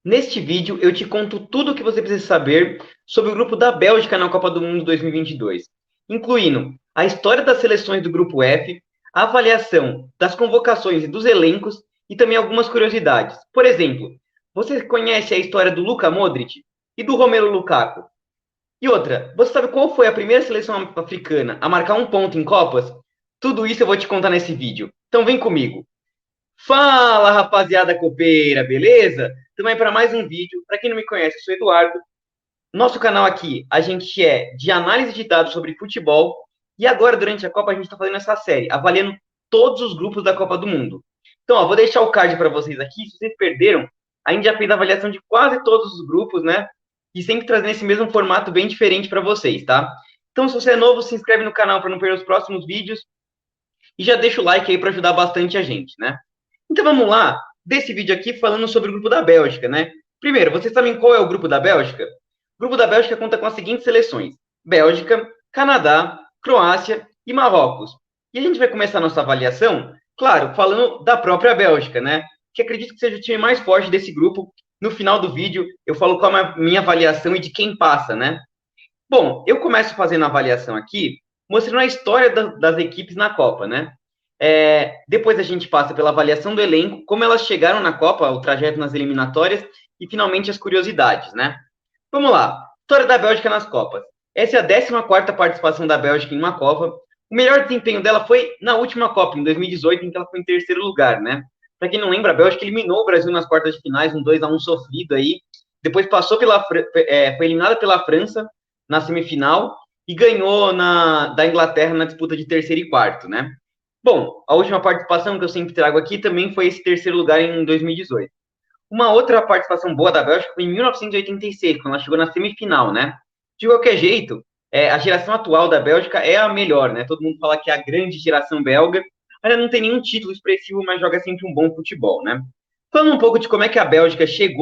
Neste vídeo, eu te conto tudo o que você precisa saber sobre o grupo da Bélgica na Copa do Mundo 2022, incluindo a história das seleções do grupo F, a avaliação das convocações e dos elencos e também algumas curiosidades. Por exemplo, você conhece a história do Luka Modric e do Romelu Lukaku? E outra, você sabe qual foi a primeira seleção africana a marcar um ponto em Copas? Tudo isso eu vou te contar nesse vídeo. Então vem comigo. Fala, rapaziada copeira, beleza? Também para mais um vídeo. Para quem não me conhece, eu sou Eduardo. Nosso canal aqui, a gente é de análise de dados sobre futebol. E agora, durante a Copa, a gente está fazendo essa série, avaliando todos os grupos da Copa do Mundo. Então, ó, vou deixar o card para vocês aqui. Se vocês perderam, a gente já fez a avaliação de quase todos os grupos, né? E sempre trazendo esse mesmo formato bem diferente para vocês, tá? Então, se você é novo, se inscreve no canal para não perder os próximos vídeos. E já deixa o like aí para ajudar bastante a gente, né? Então vamos lá, desse vídeo aqui falando sobre o grupo da Bélgica, né? Primeiro, vocês sabem qual é o grupo da Bélgica? O grupo da Bélgica conta com as seguintes seleções: Bélgica, Canadá, Croácia e Marrocos. E a gente vai começar a nossa avaliação, claro, falando da própria Bélgica, né? Que acredito que seja o time mais forte desse grupo. No final do vídeo, eu falo qual é a minha avaliação e de quem passa, né? Bom, eu começo fazendo a avaliação aqui, mostrando a história das equipes na Copa, né? Depois a gente passa pela avaliação do elenco, como elas chegaram na Copa, o trajeto nas eliminatórias e finalmente as curiosidades, né? Vamos lá. História da Bélgica nas Copas. Essa é a 14ª participação da Bélgica em uma Copa. O melhor desempenho dela foi na última Copa, em 2018, em que ela foi em terceiro lugar, né? Para quem não lembra, a Bélgica eliminou o Brasil nas quartas de finais, um 2-1 sofrido aí. Depois passou foi eliminada pela França na semifinal e ganhou da Inglaterra na disputa de terceiro e quarto, né? Bom, a última participação que eu sempre trago aqui também foi esse terceiro lugar em 2018. Uma outra participação boa da Bélgica foi em 1986, quando ela chegou na semifinal, né? De qualquer jeito, a geração atual da Bélgica é a melhor, né? Todo mundo fala que é a grande geração belga, ainda não tem nenhum título expressivo, mas joga sempre um bom futebol, né? Falando um pouco de como é que a Bélgica chega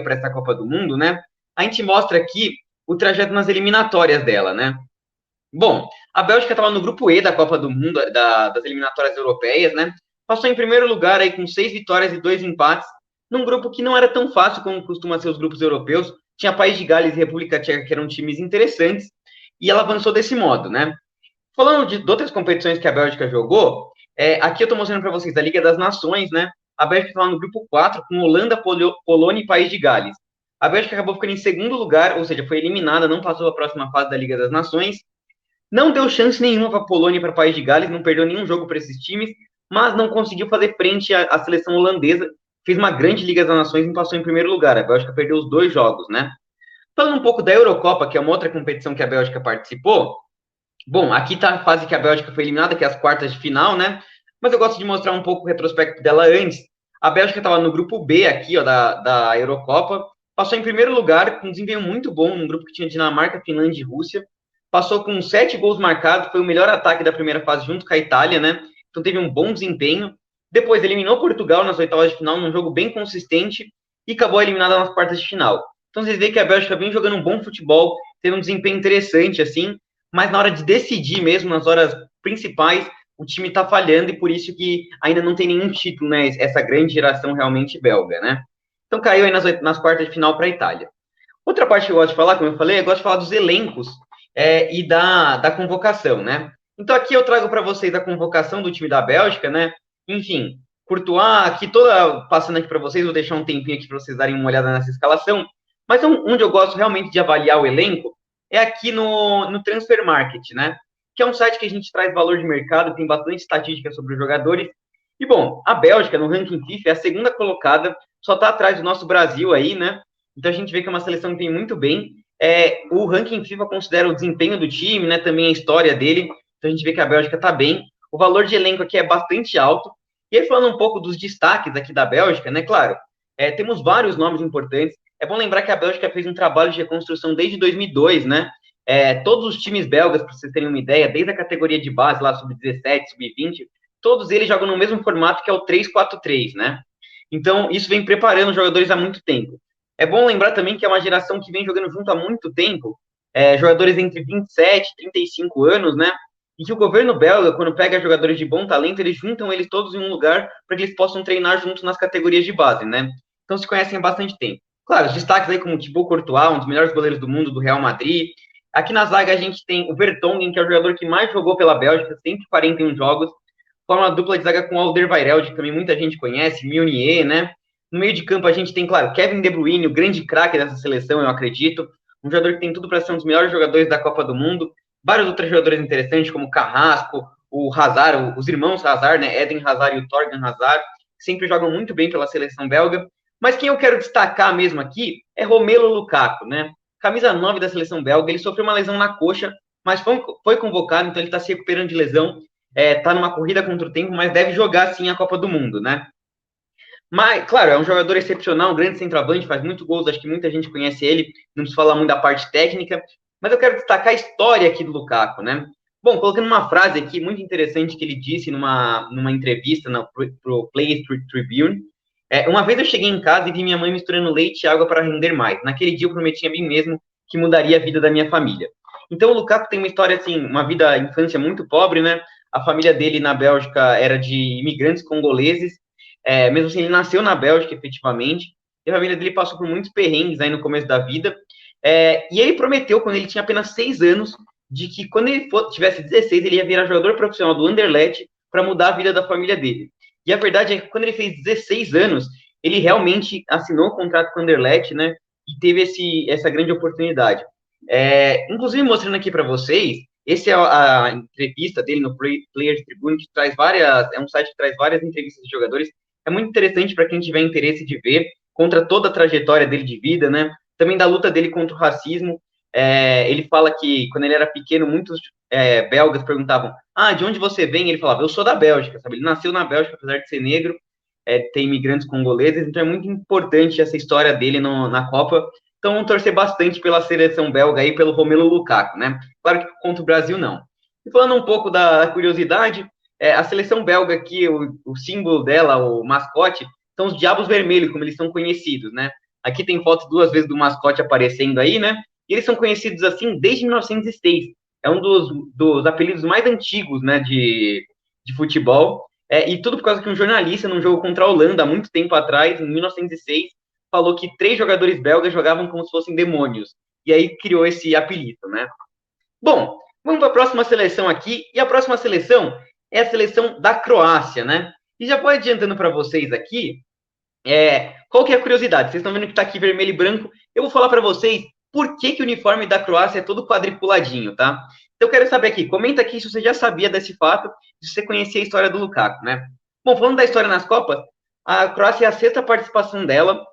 para essa Copa do Mundo, né? A gente mostra aqui o trajeto nas eliminatórias dela, né? Bom, a Bélgica estava no grupo E da Copa do Mundo, das eliminatórias europeias, né? Passou em primeiro lugar aí com 6 vitórias e 2 empates, num grupo que não era tão fácil como costuma ser os grupos europeus. Tinha País de Gales e República Tcheca, que eram times interessantes, e ela avançou desse modo, né? Falando de outras competições que a Bélgica jogou, aqui eu estou mostrando para vocês a Liga das Nações, né? A Bélgica estava no grupo 4 com Holanda, Polônia e País de Gales. A Bélgica acabou ficando em segundo lugar, ou seja, foi eliminada, não passou a próxima fase da Liga das Nações. Não deu chance nenhuma para a Polônia e para o País de Gales, não perdeu nenhum jogo para esses times, mas não conseguiu fazer frente à seleção holandesa. Fez uma grande Liga das Nações e passou em primeiro lugar. A Bélgica perdeu os 2 jogos, né? Falando um pouco da Eurocopa, que é uma outra competição que a Bélgica participou. Bom, aqui está a fase que a Bélgica foi eliminada, que é as quartas de final, né? Mas eu gosto de mostrar um pouco o retrospecto dela antes. A Bélgica estava no grupo B aqui, ó, da Eurocopa. Passou em primeiro lugar, com um desempenho muito bom, num grupo que tinha Dinamarca, Finlândia e Rússia. Passou com 7 gols marcados, foi o melhor ataque da primeira fase junto com a Itália, né? Então teve um bom desempenho. Depois eliminou Portugal nas oitavas de final, num jogo bem consistente, e acabou eliminada nas quartas de final. Então vocês veem que a Bélgica vem jogando um bom futebol, teve um desempenho interessante, assim, mas na hora de decidir mesmo, nas horas principais, o time está falhando e por isso que ainda não tem nenhum título, né? Essa grande geração realmente belga, né? Então caiu aí nas quartas de final para a Itália. Outra parte que eu gosto de falar, como eu falei, eu gosto de falar dos elencos e da convocação, né? Então aqui eu trago para vocês a convocação do time da Bélgica, né? Enfim, Courtois, aqui toda passando aqui para vocês, vou deixar um tempinho aqui para vocês darem uma olhada nessa escalação. Mas onde eu gosto realmente de avaliar o elenco é aqui no Transfer Market, né? Que é um site que a gente traz valor de mercado, tem bastante estatística sobre os jogadores. E, bom, a Bélgica, no ranking FIFA, é a segunda colocada, só está atrás do nosso Brasil aí, né? Então a gente vê que é uma seleção que tem muito bem. O ranking FIFA considera o desempenho do time, né? Também a história dele. Então a gente vê que a Bélgica está bem. O valor de elenco aqui é bastante alto. E aí, falando um pouco dos destaques aqui da Bélgica, né? Claro, temos vários nomes importantes. É bom lembrar que a Bélgica fez um trabalho de reconstrução desde 2002, né? Todos os times belgas, para vocês terem uma ideia, desde a categoria de base, lá sub-17, sub-20, todos eles jogam no mesmo formato que é o 3-4-3, né? Então, isso vem preparando os jogadores há muito tempo. É bom lembrar também que é uma geração que vem jogando junto há muito tempo, jogadores entre 27 e 35 anos, né? E que o governo belga, quando pega jogadores de bom talento, eles juntam eles todos em um lugar para que eles possam treinar juntos nas categorias de base, né? então se conhecem há bastante tempo. Claro, os destaques aí como Thibaut Courtois, um dos melhores goleiros do mundo do Real Madrid. Aqui na zaga a gente tem o Vertonghen, que é o jogador que mais jogou pela Bélgica, 141 jogos. Forma uma dupla de zaga com o Alderweireld, que também muita gente conhece, Meunier, né? No meio de campo a gente tem, claro, Kevin De Bruyne, o grande craque dessa seleção, eu acredito. Um jogador que tem tudo para ser um dos melhores jogadores da Copa do Mundo. Vários outros jogadores interessantes, como o Carrasco, o Hazard, os irmãos Hazard, né? Eden Hazard e o Torgan Hazard, sempre jogam muito bem pela seleção belga. Mas quem eu quero destacar mesmo aqui é Romelu Lukaku, né? Camisa 9 da seleção belga, ele sofreu uma lesão na coxa, mas foi convocado, então ele está se recuperando de lesão, está numa corrida contra o tempo, mas deve jogar sim a Copa do Mundo, né? Mas, claro, é um jogador excepcional, um grande centroavante, faz muito gols, acho que muita gente conhece ele, não preciso falar muito da parte técnica, mas eu quero destacar a história aqui do Lukaku, né? Bom, colocando uma frase aqui muito interessante que ele disse numa entrevista pro Play Tribune. Uma vez eu cheguei em casa e vi minha mãe misturando leite e água para render mais. Naquele dia eu prometi a mim mesmo que mudaria a vida da minha família. Então o Lukaku tem uma história assim, uma vida, infância muito pobre, né? A família dele na Bélgica era de imigrantes congoleses. Mesmo assim, ele nasceu na Bélgica, efetivamente, e a família dele passou por muitos perrengues aí no começo da vida. E ele prometeu, quando ele tinha apenas 6 anos, de que quando ele tivesse 16, ele ia virar jogador profissional do Anderlecht para mudar a vida da família dele. E a verdade é que quando ele fez 16 anos, ele realmente assinou o contrato com o Anderlecht, né? E teve essa grande oportunidade. Inclusive, mostrando aqui para vocês, essa é a entrevista dele no Players Tribune, que traz é um site que traz várias entrevistas de jogadores. É muito interessante para quem tiver interesse de ver, contra toda a trajetória dele de vida, né? Também da luta dele contra o racismo. Ele fala que quando ele era pequeno, muitos belgas perguntavam: de onde você vem? Ele falava: eu sou da Bélgica, sabe? Ele nasceu na Bélgica, apesar de ser negro, tem imigrantes congoleses, então é muito importante essa história dele na Copa. Então vamos torcer bastante pela seleção belga aí, pelo Romelu Lukaku, né? Claro que contra o Brasil não. E falando um pouco da curiosidade, a seleção belga aqui, o símbolo dela, o mascote, são os Diabos Vermelhos, como eles são conhecidos, né? Aqui tem fotos 2 vezes do mascote aparecendo aí, né? E eles são conhecidos assim desde 1906. É um dos apelidos mais antigos, né, de futebol. E tudo por causa que um jornalista, num jogo contra a Holanda, há muito tempo atrás, em 1906, falou que 3 jogadores belgas jogavam como se fossem demônios. E aí criou esse apelido, né? Bom, vamos para a próxima seleção aqui. E a próxima seleção é a seleção da Croácia, né? E já vou adiantando para vocês aqui, qual que é a curiosidade? Vocês estão vendo que está aqui vermelho e branco. Eu vou falar para vocês por que o uniforme da Croácia é todo quadriculadinho, tá? Então eu quero saber aqui, comenta aqui se você já sabia desse fato, se você conhecia a história do Lukaku, né? Bom, falando da história nas Copas, a Croácia é a 6ª participação dela.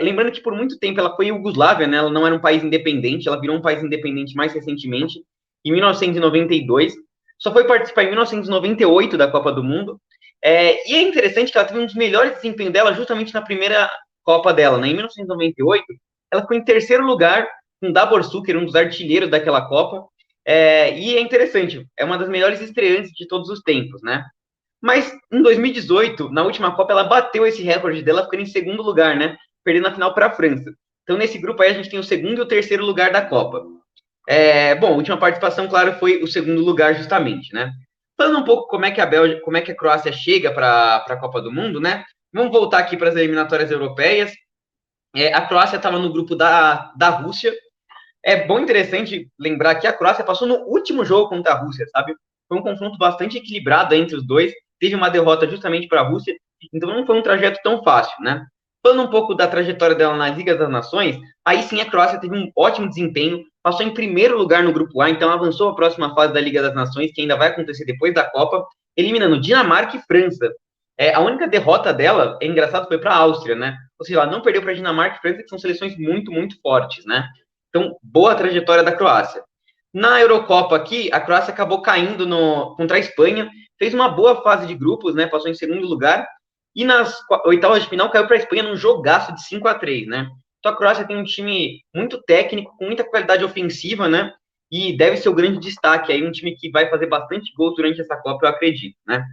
Lembrando que por muito tempo ela foi Iugoslávia, né? Ela não era um país independente, ela virou um país independente mais recentemente, em 1992. Só foi participar em 1998 da Copa do Mundo. E é interessante que ela teve um dos melhores desempenhos dela justamente na primeira Copa dela, né? Em 1998, ela ficou em 3º lugar com Davor Suker, um dos artilheiros daquela Copa. E é interessante, é uma das melhores estreantes de todos os tempos, né? Mas em 2018, na última Copa, ela bateu esse recorde dela, ficando em 2º lugar, né? Perdendo a final para a França. Então, nesse grupo aí, a gente tem o 2º e o 3º lugar da Copa. Bom, a última participação, claro, foi o 2º lugar, justamente, né? Falando um pouco como é que a Croácia chega para a Copa do Mundo, né? Vamos voltar aqui para as eliminatórias europeias. A Croácia estava no grupo da Rússia. É bom interessante lembrar que a Croácia passou no último jogo contra a Rússia, sabe? Foi um confronto bastante equilibrado entre os dois. Teve uma derrota justamente para a Rússia, então não foi um trajeto tão fácil, né? Falando um pouco da trajetória dela na Liga das Nações, aí sim a Croácia teve um ótimo desempenho, passou em primeiro lugar no grupo A, então avançou a próxima fase da Liga das Nações, que ainda vai acontecer depois da Copa, eliminando Dinamarca e França. A única derrota dela, é engraçado, foi para a Áustria, né? Ou seja, ela não perdeu para Dinamarca e França, que são seleções muito, muito fortes, né? Então, boa trajetória da Croácia. Na Eurocopa aqui, a Croácia acabou caindo contra a Espanha, fez uma boa fase de grupos, né? Passou em 2º lugar, e nas oitavas de final caiu para a Espanha num jogaço de 5-3, né? Então a Croácia tem um time muito técnico, com muita qualidade ofensiva, né? E deve ser o grande destaque aí, um time que vai fazer bastante gols durante essa Copa, eu acredito, né?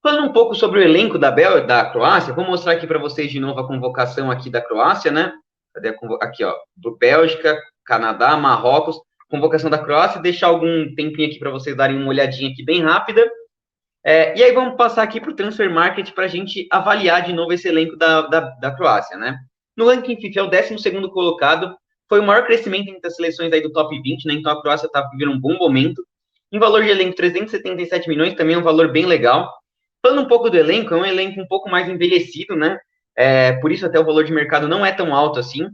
Falando um pouco sobre o elenco da Croácia, vou mostrar aqui para vocês de novo a convocação aqui da Croácia, né? Cadê aqui, ó, do Bélgica, Canadá, Marrocos, convocação da Croácia, deixar algum tempinho aqui para vocês darem uma olhadinha aqui bem rápida. E aí vamos passar aqui para o Transfer Market para a gente avaliar de novo esse elenco da Croácia, né? No ranking FIFA é o 12º colocado, foi o maior crescimento entre as seleções aí do top 20, né? Então a Croácia está vivendo um bom momento. Em valor de elenco, 377 milhões, também é um valor bem legal. Falando um pouco do elenco, é um elenco um pouco mais envelhecido, né? Por isso até o valor de mercado não é tão alto assim.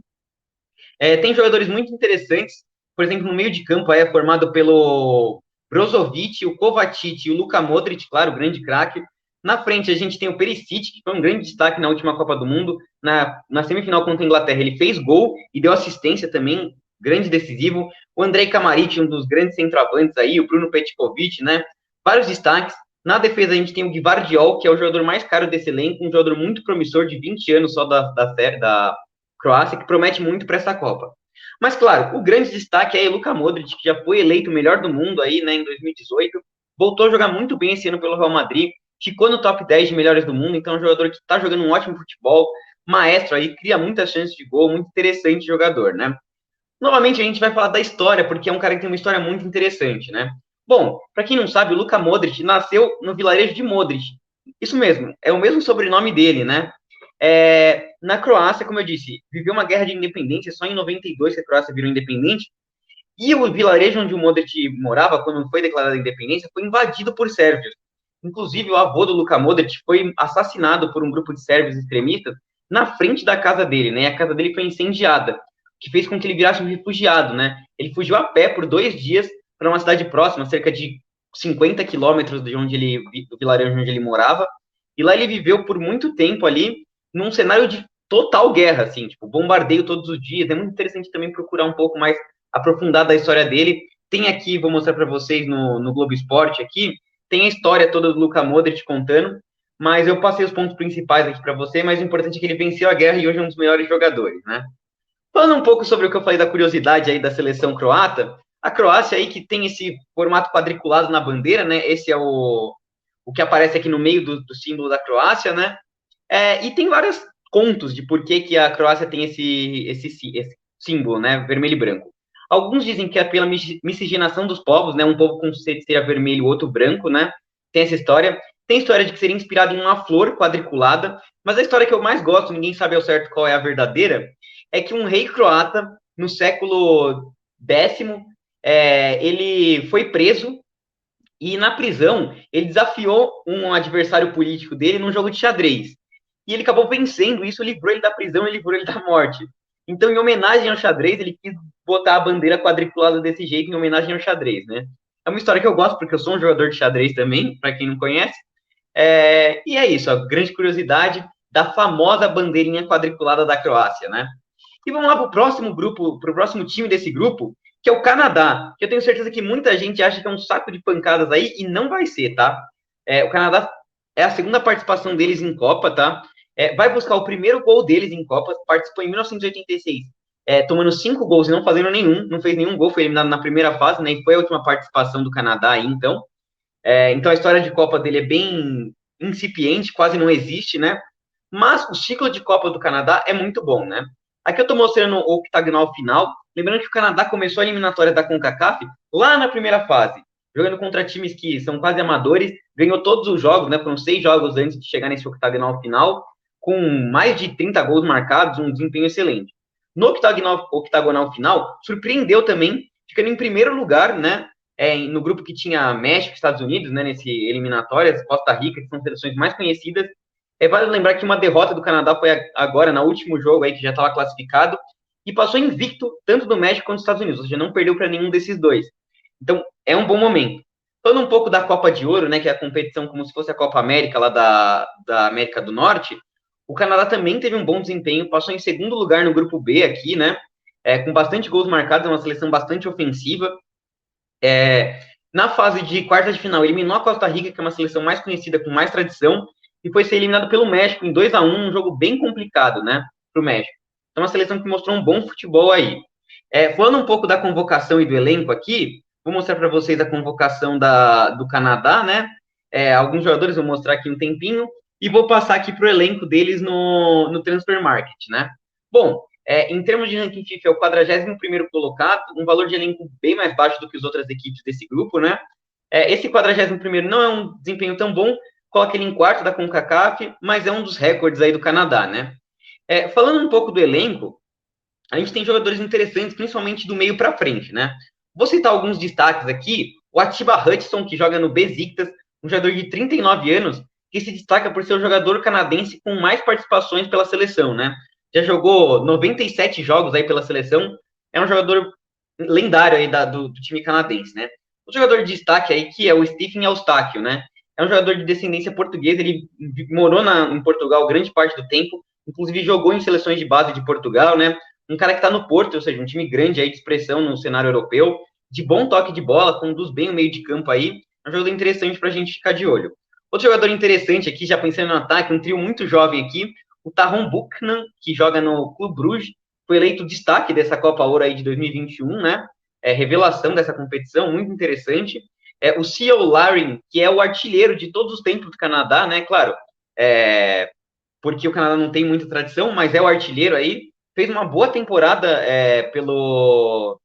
Tem jogadores muito interessantes, por exemplo, no meio de campo é formado pelo Brozovic, o Kovacic e o Luka Modric, claro, grande craque. Na frente a gente tem o Perisic, que foi um grande destaque na última Copa do Mundo. Na semifinal contra a Inglaterra ele fez gol e deu assistência também, grande decisivo. O Andrei Kramaric, um dos grandes centroavantes aí, o Bruno Petkovic, né? Vários destaques. Na defesa a gente tem o Gvardiol, que é o jogador mais caro desse elenco, um jogador muito promissor, de 20 anos só da Croácia, que promete muito para essa Copa. Mas, claro, o grande destaque é o Luka Modric, que já foi eleito o melhor do mundo aí, né, em 2018, voltou a jogar muito bem esse ano pelo Real Madrid, ficou no top 10 de melhores do mundo, então é um jogador que está jogando um ótimo futebol, maestro aí, cria muitas chances de gol, muito interessante jogador, né? Novamente a gente vai falar da história, porque é um cara que tem uma história muito interessante, né? Bom, para quem não sabe, o Luka Modric nasceu no vilarejo de Modric. Isso mesmo, é o mesmo sobrenome dele, né? Na Croácia, como eu disse, viveu uma guerra de independência, só em 92 que a Croácia virou independente, e o vilarejo onde o Modric morava, quando foi declarada a independência, foi invadido por sérvios. Inclusive, o avô do Luka Modric foi assassinado por um grupo de sérvios extremistas na frente da casa dele, né? A casa dele foi incendiada, que fez com que ele virasse um refugiado, né? Ele fugiu a pé por 2 dias para uma cidade próxima, cerca de 50 quilômetros do vilarejo onde ele morava, e lá ele viveu por muito tempo ali, num cenário de total guerra, assim, tipo, bombardeio todos os dias. É muito interessante também procurar um pouco mais aprofundado da história dele. Tem aqui, vou mostrar para vocês no Globo Esporte aqui, tem a história toda do Luka Modric contando, mas eu passei os pontos principais aqui para você, mas o importante é que ele venceu a guerra e hoje é um dos melhores jogadores, né? Falando um pouco sobre o que eu falei da curiosidade aí da seleção croata, a Croácia aí que tem esse formato quadriculado na bandeira, né? Esse é o que aparece aqui no meio do símbolo da Croácia, né? E tem vários contos de por que a Croácia tem esse símbolo, né? Vermelho e branco. Alguns dizem que é pela miscigenação dos povos, né? Um povo com seria vermelho, outro branco, né? Tem essa história. Tem história de que seria inspirado em uma flor quadriculada, mas a história que eu mais gosto, ninguém sabe ao certo qual é a verdadeira, é que um rei croata, no século X, ele foi preso e na prisão ele desafiou um adversário político dele num jogo de xadrez. E ele acabou vencendo isso, livrou ele da prisão e livrou ele da morte. Então, em homenagem ao xadrez, ele quis botar a bandeira quadriculada desse jeito, em homenagem ao xadrez, né? É uma história que eu gosto, porque eu sou um jogador de xadrez também, para quem não conhece. E é isso, a grande curiosidade da famosa bandeirinha quadriculada da Croácia, né? E vamos lá para o próximo grupo, para o próximo time desse grupo, que é o Canadá, que eu tenho certeza que muita gente acha que é um saco de pancadas aí, e não vai ser, tá? O Canadá é a segunda participação deles em Copa, tá? Vai buscar o primeiro gol deles em Copa, participou em 1986, tomando 5 gols e não fazendo nenhum, não fez nenhum gol, foi eliminado na primeira fase, né? E foi a última participação do Canadá aí, então. Então a história de Copa dele é bem incipiente, quase não existe, né? Mas o ciclo de Copa do Canadá é muito bom, né? Aqui eu estou mostrando o octagonal final, lembrando que o Canadá começou a eliminatória da CONCACAF lá na primeira fase, jogando contra times que são quase amadores, ganhou todos os jogos, né? Foram 6 jogos antes de chegar nesse octagonal final, com mais de 30 gols marcados, um desempenho excelente. No octagonal final, surpreendeu também, ficando em primeiro lugar, né? No grupo que tinha México e Estados Unidos, né? Nesse eliminatórias, Costa Rica, que são seleções mais conhecidas. Vale lembrar que uma derrota do Canadá foi agora, no último jogo aí, que já estava classificado, e passou invicto tanto do México quanto dos Estados Unidos, ou seja, não perdeu para nenhum desses dois. Então, é um bom momento. Falando um pouco da Copa de Ouro, né, que é a competição como se fosse a Copa América lá da América do Norte, o Canadá também teve um bom desempenho, passou em segundo lugar no grupo B aqui, né, com bastante gols marcados, é uma seleção bastante ofensiva. Na fase de quartas de final, eliminou a Costa Rica, que é uma seleção mais conhecida, com mais tradição, e foi ser eliminado pelo México em 2-1, um jogo bem complicado, né, para o México. Então, uma seleção que mostrou um bom futebol aí. Falando um pouco da convocação e do elenco aqui, vou mostrar para vocês a convocação do Canadá, né? Alguns jogadores vou mostrar aqui um tempinho, e vou passar aqui para o elenco deles no Transfer Market, né? Bom, em termos de ranking FIFA, é o 41º colocado, um valor de elenco bem mais baixo do que as outras equipes desse grupo, né? Esse 41º não é um desempenho tão bom, coloca ele em quarto da CONCACAF, mas é um dos recordes aí do Canadá, né? Falando um pouco do elenco, a gente tem jogadores interessantes, principalmente do meio para frente, né? Vou citar alguns destaques aqui. O Atiba Hutchinson, que joga no Besiktas, um jogador de 39 anos, que se destaca por ser o jogador canadense com mais participações pela seleção, né? Já jogou 97 jogos aí pela seleção, é um jogador lendário aí do time canadense, né? O jogador de destaque aí, que é o Stephen Eustáquio, né? É um jogador de descendência portuguesa, ele morou em Portugal grande parte do tempo, inclusive jogou em seleções de base de Portugal, né? Um cara que está no Porto, ou seja, um time grande aí de expressão no cenário europeu, de bom toque de bola, conduz bem o meio de campo aí, é um jogador interessante para a gente ficar de olho. Outro jogador interessante aqui, já pensando no ataque, um trio muito jovem aqui, o Tahon Buchanan, que joga no Clube Bruges, foi eleito destaque dessa Copa Ouro aí de 2021, né? Revelação dessa competição, muito interessante. O Ciel Larin, que é o artilheiro de todos os tempos do Canadá, né? Claro, porque o Canadá não tem muita tradição, mas é o artilheiro aí. Fez uma boa temporada pelo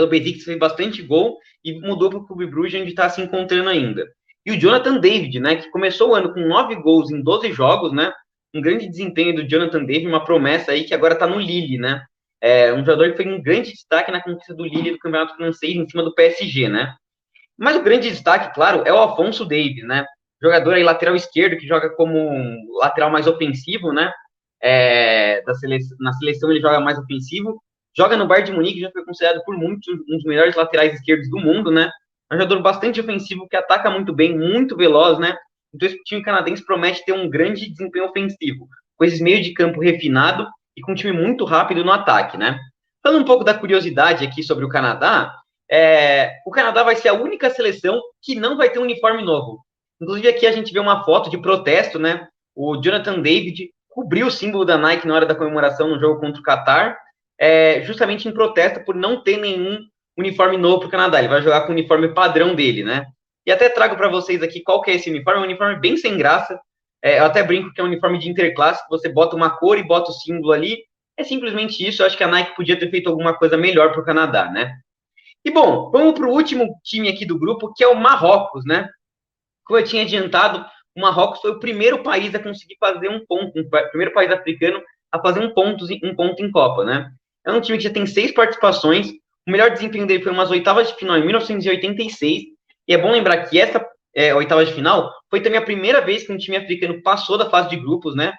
Besiktas, fez bastante gol e mudou para o Clube Bruges, onde está se encontrando ainda. E o Jonathan David, né, que começou o ano com 9 gols em 12 jogos, né? Um grande desempenho do Jonathan David, uma promessa aí que agora está no Lille, né? Um jogador que foi um grande destaque na conquista do Lille do Campeonato Francês em cima do PSG, né? Mas o grande destaque, claro, é o Afonso Davies, né? Jogador aí lateral esquerdo que joga como um lateral mais ofensivo, né? Na seleção ele joga mais ofensivo. Joga no Bayern de Munique, já foi considerado por muitos um dos melhores laterais esquerdos do mundo, né? É um jogador bastante ofensivo que ataca muito bem, muito veloz, né? Então esse time canadense promete ter um grande desempenho ofensivo, com esse meio de campo refinado e com um time muito rápido no ataque, né? Falando um pouco da curiosidade aqui sobre o Canadá, o Canadá vai ser a única seleção que não vai ter um uniforme novo. Inclusive aqui a gente vê uma foto de protesto, né? O Jonathan David cobriu o símbolo da Nike na hora da comemoração no jogo contra o Catar, justamente em protesto por não ter nenhum uniforme novo para o Canadá. Ele vai jogar com o uniforme padrão dele, né? E até trago para vocês aqui qual que é esse uniforme. É um uniforme bem sem graça. Eu até brinco que é um uniforme de interclasse, que você bota uma cor e bota o símbolo ali. É simplesmente isso. Eu acho que a Nike podia ter feito alguma coisa melhor para o Canadá, né? E, bom, vamos para o último time aqui do grupo, que é o Marrocos, né? Como eu tinha adiantado, o Marrocos foi o primeiro país a conseguir fazer um ponto, o primeiro país africano a fazer um ponto em Copa, né? É um time que já tem 6 participações, o melhor desempenho dele foi umas oitavas de final em 1986, e é bom lembrar que essa oitava de final foi também a primeira vez que um time africano passou da fase de grupos, né?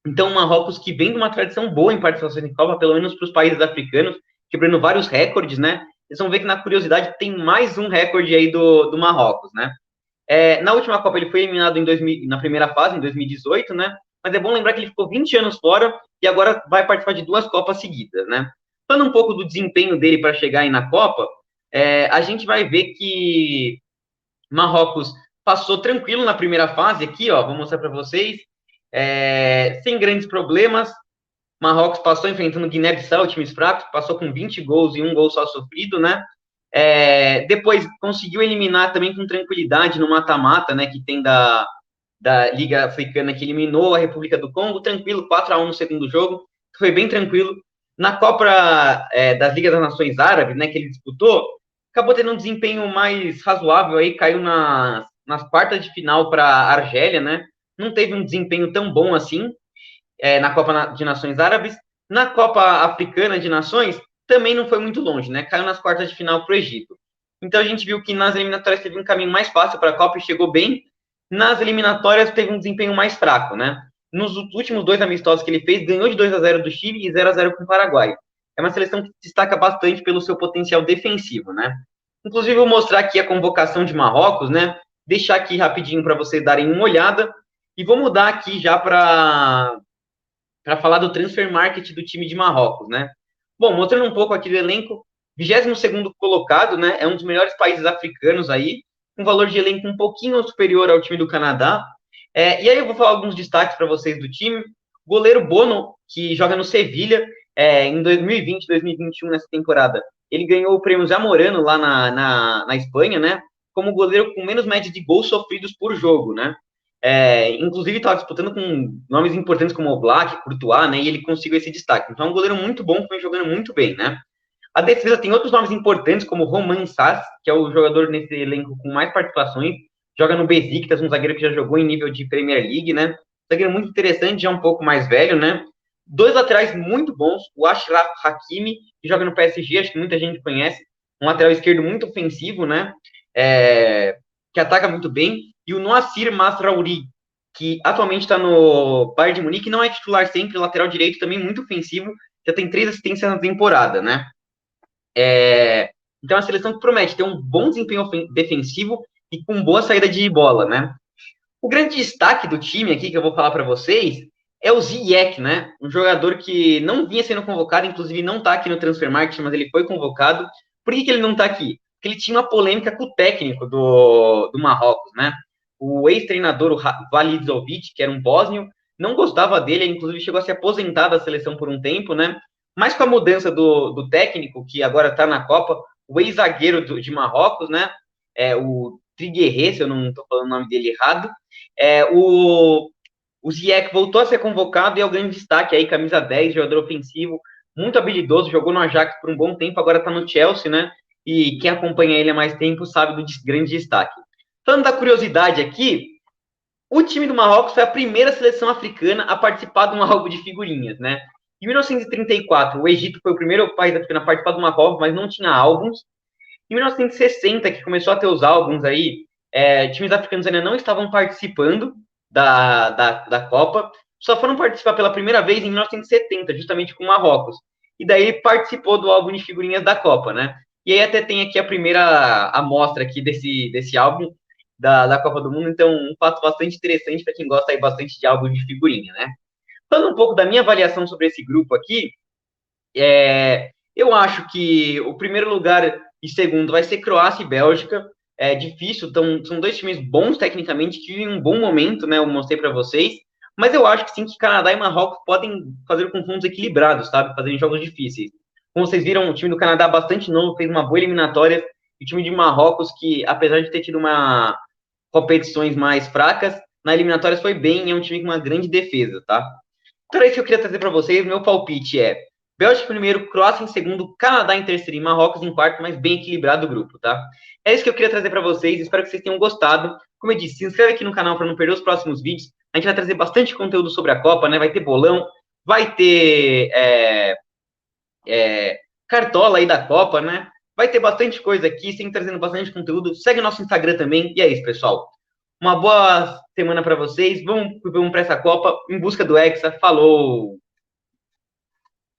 Então, o Marrocos, que vem de uma tradição boa em participações em Copa, pelo menos para os países africanos, quebrando vários recordes, né? Vocês vão ver que, na curiosidade, tem mais um recorde aí do Marrocos, né? Na última Copa, ele foi eliminado na primeira fase, em 2018, né? Mas é bom lembrar que ele ficou 20 anos fora e agora vai participar de 2 Copas seguidas, né? Falando um pouco do desempenho dele para chegar aí na Copa, a gente vai ver que Marrocos passou tranquilo na primeira fase aqui, ó, vou mostrar para vocês, sem grandes problemas. Marrocos passou enfrentando Guiné-Bissau, times fracos, passou com 20 gols e 1 gol só sofrido, né? Depois conseguiu eliminar também com tranquilidade no mata-mata, né, que tem da Liga Africana, que eliminou a República do Congo, tranquilo, 4-1 no segundo jogo, foi bem tranquilo. Na Copa das Ligas das Nações Árabes, né, que ele disputou, acabou tendo um desempenho mais razoável, aí caiu nas quartas de final para a Argélia, né, não teve um desempenho tão bom assim na Copa de Nações Árabes. Na Copa Africana de Nações, também não foi muito longe, né? Caiu nas quartas de final para o Egito. Então a gente viu que nas eliminatórias teve um caminho mais fácil para a Copa e chegou bem. Nas eliminatórias teve um desempenho mais fraco, né? Nos últimos 2 amistosos que ele fez, ganhou de 2-0 do Chile e 0-0 com o Paraguai. É uma seleção que destaca bastante pelo seu potencial defensivo, né? Inclusive, vou mostrar aqui a convocação de Marrocos, né? Deixar aqui rapidinho para vocês darem uma olhada. E vou mudar aqui já para falar do transfer market do time de Marrocos, né? Bom, mostrando um pouco aqui do elenco, 22º colocado, né? É um dos melhores países africanos aí, com valor de elenco um pouquinho superior ao time do Canadá. E aí eu vou falar alguns destaques para vocês do time. Goleiro Bono, que joga no Sevilha, em 2020, 2021, nessa temporada. Ele ganhou o prêmio Zamorano lá na Espanha, né? Como goleiro com menos média de gols sofridos por jogo, né? Inclusive estava disputando com nomes importantes como o Black, Courtois, né? E ele conseguiu esse destaque. Então é um goleiro muito bom, que vem jogando muito bem, né? A defesa tem outros nomes importantes, como Romain Sass, que é o jogador nesse elenco com mais participações, joga no Besiktas, um zagueiro que já jogou em nível de Premier League, né? Zagueiro muito interessante, já um pouco mais velho, né? Dois laterais muito bons, o Achraf Hakimi, que joga no PSG, acho que muita gente conhece, um lateral esquerdo muito ofensivo, né? Que ataca muito bem, e o Noassir Masraoui, que atualmente está no Bayern de Munique, não é titular sempre, lateral direito também muito ofensivo, já tem 3 assistências na temporada, né? Então, é uma seleção que promete ter um bom desempenho defensivo e com boa saída de bola, né? O grande destaque do time aqui, que eu vou falar para vocês, é o Ziyech, né? Um jogador que não vinha sendo convocado, inclusive não está aqui no Transfermarkt, mas ele foi convocado. Por que ele não está aqui? Porque ele tinha uma polêmica com o técnico do Marrocos, né? O ex-treinador, o Valizovic, que era um bósnio, não gostava dele, ele inclusive chegou a se aposentar da seleção por um tempo, né? Mas com a mudança do técnico, que agora está na Copa, o ex-zagueiro de Marrocos, né? O Triguerê, se eu não estou falando o nome dele errado, o Ziyech voltou a ser convocado e é o grande destaque aí, camisa 10, jogador ofensivo, muito habilidoso, jogou no Ajax por um bom tempo, agora está no Chelsea, né? E quem acompanha ele há mais tempo sabe do grande destaque. Falando da curiosidade aqui, o time do Marrocos foi a primeira seleção africana a participar de um álbum de figurinhas, né? Em 1934, o Egito foi o primeiro país africano a participar de uma Copa, mas não tinha álbuns. Em 1960, que começou a ter os álbuns aí, times africanos ainda não estavam participando da Copa, só foram participar pela primeira vez em 1970, justamente com o Marrocos. E daí ele participou do álbum de figurinhas da Copa, né? E aí até tem aqui a primeira amostra aqui desse álbum da Copa do Mundo, então um fato bastante interessante para quem gosta aí bastante de álbum de figurinha, né? Falando um pouco da minha avaliação sobre esse grupo aqui, eu acho que o primeiro lugar e segundo vai ser Croácia e Bélgica. É difícil, são dois times bons tecnicamente, que vivem um bom momento, né? Eu mostrei para vocês. Mas eu acho que sim, que Canadá e Marrocos podem fazer confrontos equilibrados, sabe? Fazerem jogos difíceis. Como vocês viram, o time do Canadá bastante novo, fez uma boa eliminatória. E o time de Marrocos, que apesar de ter tido uma competições mais fracas, na eliminatórias foi bem e é um time com uma grande defesa, tá? Então é isso que eu queria trazer para vocês. Meu palpite é Bélgica em primeiro, Croácia em segundo, Canadá em terceiro e Marrocos em quarto, mas bem equilibrado o grupo, tá? É isso que eu queria trazer para vocês. Espero que vocês tenham gostado. Como eu disse, se inscreve aqui no canal para não perder os próximos vídeos. A gente vai trazer bastante conteúdo sobre a Copa, né? Vai ter bolão, vai ter cartola aí da Copa, né? Vai ter bastante coisa aqui, sempre trazendo bastante conteúdo. Segue nosso Instagram também. E é isso, pessoal. Uma boa semana para vocês. Vamos para essa Copa em busca do Hexa. Falou!